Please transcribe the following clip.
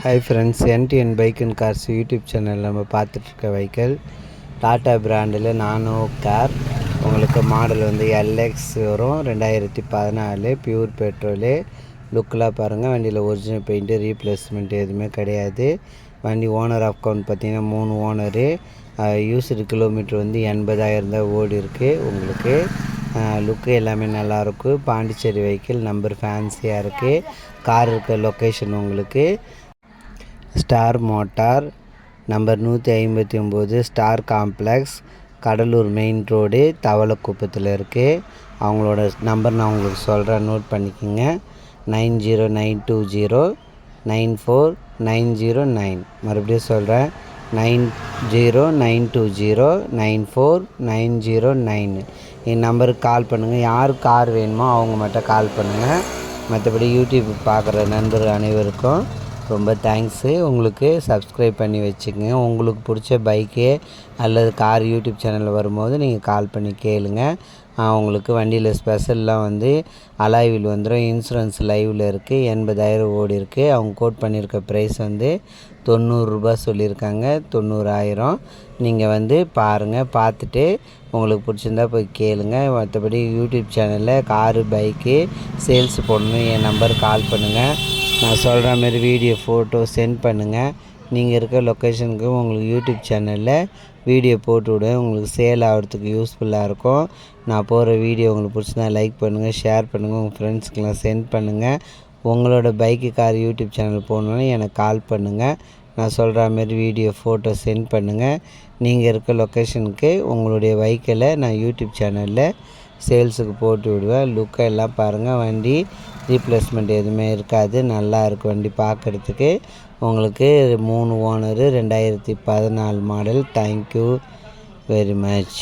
Hi friends, NTN bike and cars YouTube channel நம்ம பார்த்துட்ருக்க vehicle tata பிராண்டில் நானோ car. உங்களுக்கு model வந்து LX வரும், 2014 பியூர் பெட்ரோலு. லுக்கெலாம் பாருங்கள், வண்டியில் ஒரிஜினல் பெயிண்ட்டு ரீப்ளேஸ்மெண்ட் எதுவுமே கிடையாது. வண்டி ஓனர் அக்கௌண்ட் பார்த்திங்கன்னா 3 ஓனரு. யூஸ்டு கிலோமீட்டர் வந்து 80,000 தான் ஓடி இருக்குது. உங்களுக்கு லுக்கு எல்லாமே நல்லாயிருக்கும். பாண்டிச்சேரி வெஹிக்கிள், நம்பர் ஃபேன்சியாக இருக்குது. கார் இருக்க லொக்கேஷன் உங்களுக்கு star motor, number 159 star complex, Cuddalore main road, தவளக்குப்பத்தில் இருக்குது. அவங்களோட நம்பர் நான் உங்களுக்கு சொல்கிறேன், நோட் பண்ணிக்கோங்க. 9092094909. மறுபடியும் சொல்கிறேன், 9092094909. என் நம்பருக்கு கால் பண்ணுங்கள். யார் கார் வேணுமோ அவங்க மட்டும் கால் பண்ணுங்கள். மற்றபடி யூடியூப் பார்க்குற நண்பர்கள் அனைவருக்கும் ரொம்ப தேங்க்ஸு. உங்களுக்கு சப்ஸ்கிரைப் பண்ணி வச்சுக்கோங்க. உங்களுக்கு பிடிச்ச பைக்கு அல்லது கார் யூடியூப் சேனலில் வரும்போது நீங்கள் கால் பண்ணி கேளுங்க. உங்களுக்கு வண்டியில் ஸ்பெஷல்லாம் வந்து அலாய் வீல் வந்துடும். இன்சூரன்ஸ் லைவில் இருக்குது. 80,000 ஓடி இருக்குது. அவங்க கோட் பண்ணியிருக்க ப்ரைஸ் வந்து 90 ரூபா சொல்லியிருக்காங்க. 90,000. நீங்கள் வந்து பாருங்கள், பார்த்துட்டு உங்களுக்கு பிடிச்சிருந்தா போய் கேளுங்க. மற்றபடி யூடியூப் சேனலில் காரு பைக்கு சேல்ஸ் போடணும், என் நம்பர் கால் பண்ணுங்கள். நான் சொல்கிற மாதிரி வீடியோ ஃபோட்டோ சென்ட் பண்ணுங்கள். நீங்கள் இருக்க லொக்கேஷனுக்கு உங்களுக்கு யூடியூப் சேனலில் வீடியோ போட்டு விடுவேன். உங்களுக்கு சேல் ஆகிறதுக்கு யூஸ்ஃபுல்லாக இருக்கும். நான் போகிற வீடியோ உங்களுக்கு பிடிச்சிருந்தா லைக் பண்ணுங்கள், ஷேர் பண்ணுங்கள், உங்கள் ஃப்ரெண்ட்ஸ்க்கெலாம் சென்ட் பண்ணுங்கள். உங்களோட பைக்கு கார் யூடியூப் சேனல் போகணுன்னு எனக்கு கால் பண்ணுங்கள். நான் சொல்கிற மாதிரி வீடியோ ஃபோட்டோ சென்ட் பண்ணுங்கள். நீங்கள் இருக்க லொக்கேஷனுக்கு உங்களுடைய பைக்கில் நான் யூடியூப் சேனலில் சேல்ஸுக்கு போட்டு விடுவேன். லுக்கை எல்லாம் பாருங்கள், வண்டி ரீப்ளேஸ்மெண்ட் எதுவுமே இருக்காது. நல்லா இருக்குது வண்டி பார்க்குறதுக்கு. உங்களுக்கு 3 owner, 2014 model. Thank you very much.